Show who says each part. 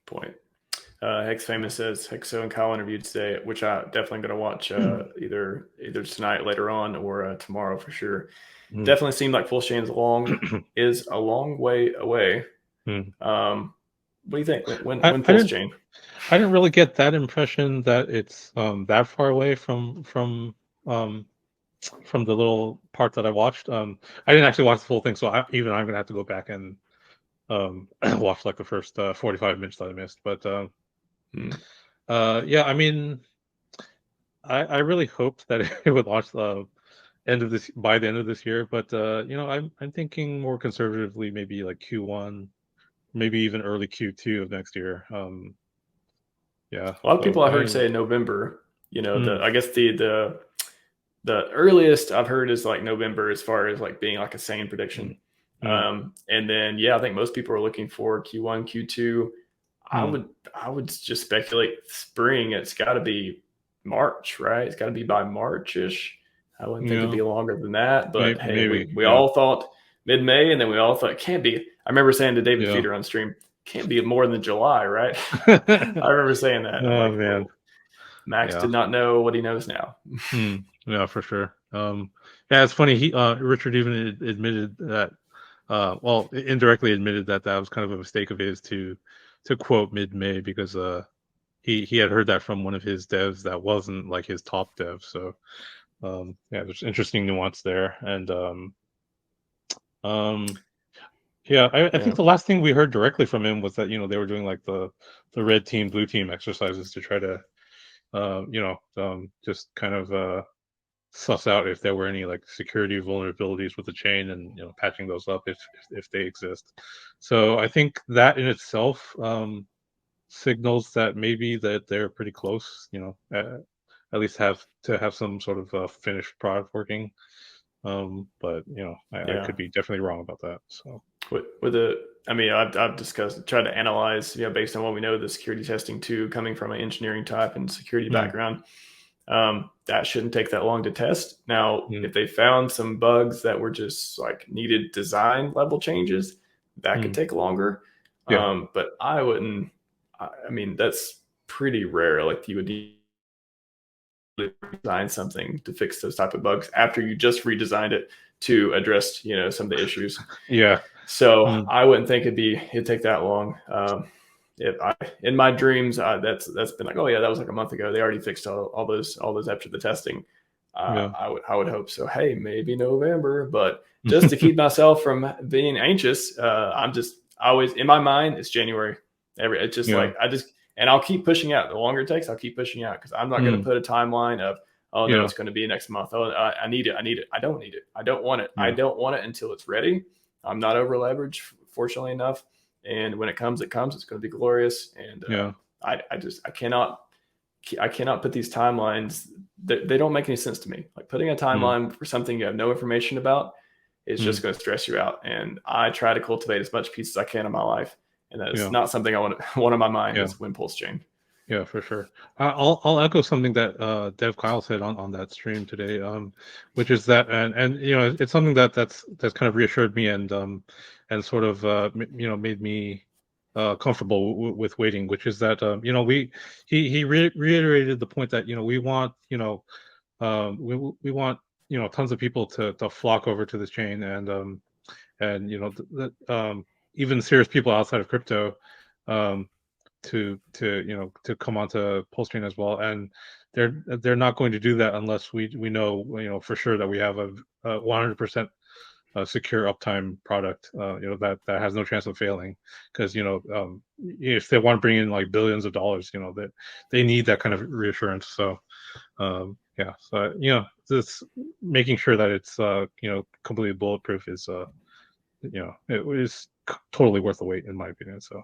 Speaker 1: point. Hex Famous says Hexo and Kyle interviewed today, which I definitely going to watch either tonight later on or tomorrow for sure. Definitely seemed like PulseChain is a long way away. What do you think? When PulseChain?
Speaker 2: I didn't really get that impression that it's that far away from the little part that I watched. I didn't actually watch the full thing, so I'm gonna have to go back and watch like the first 45 minutes that I missed. But yeah, I mean, I really hoped that it would launch by the end of this year. But I'm thinking more conservatively, maybe like Q1, maybe even early Q2 of next year. Yeah,
Speaker 1: a lot of people I heard say November. I guess the earliest I've heard is like November as far as like being like a sane prediction. And then I think most people are looking for Q1, Q2. I would just speculate spring. It's got to be March, right? It's got to be by March-ish. I wouldn't think it'd be longer than that. But hey, we all thought mid-May, and then we all thought it can't be. I remember saying to David Feeder on stream, can't be more than July, right? I remember saying that.
Speaker 2: Oh, man.
Speaker 1: Max did not know what he knows now.
Speaker 2: Yeah, for sure. Yeah, it's funny. Richard even admitted that, well, indirectly admitted that was kind of a mistake of his to quote mid-May, because he had heard that from one of his devs that wasn't like his top dev. So yeah, there's interesting nuance there. And I think the last thing we heard directly from him was that they were doing like the red team, blue team exercises to try to just kind of suss out if there were any like security vulnerabilities with the chain, and patching those up if they exist. So I think that in itself signals that maybe that they're pretty close. At least have some sort of finished product working. But I could be definitely wrong about that. So
Speaker 1: I've tried to analyze, based on what we know, the security testing too, coming from an engineering type and security background. That shouldn't take that long to test. Now, if they found some bugs that were just like needed design level changes, that could take longer. But I wouldn't. I mean, that's pretty rare. Like you would design something to fix those type of bugs after you just redesigned it to address some of the issues. So I wouldn't think it'd take that long. In my dreams, that's been like, oh yeah, that was like a month ago. They already fixed all those after the testing. I would hope so. Hey, maybe November, but just to keep myself from being anxious, I'm just always in my mind it's January. It's just like and I'll keep pushing out. The longer it takes, I'll keep pushing out, because I'm not going to put a timeline of, oh no, it's going to be next month. Oh, I need it. I don't need it. I don't want it. I don't want it until it's ready. I'm not over leveraged, fortunately enough. And when it comes, it comes. It's going to be glorious. And I cannot put these timelines. They don't make any sense to me. Like putting a timeline for something you have no information about is just going to stress you out. And I try to cultivate as much peace as I can in my life. And that is not something I want in my mind is win PulseChain.
Speaker 2: Yeah, for sure. I'll echo something that Dev Kyle said on that stream today, which is that, and it's something that's kind of reassured me and sort of made me comfortable with waiting, which is that he reiterated the point that we want we want tons of people to flock over to this chain, and even serious people outside of crypto to come onto PulseChain as well. And they're not going to do that unless we know for sure that we have a 100% secure uptime product that has no chance of failing, because if they want to bring in like billions of dollars, that they need that kind of reassurance. So just making sure that it's completely bulletproof is it is totally worth the wait, in my opinion. So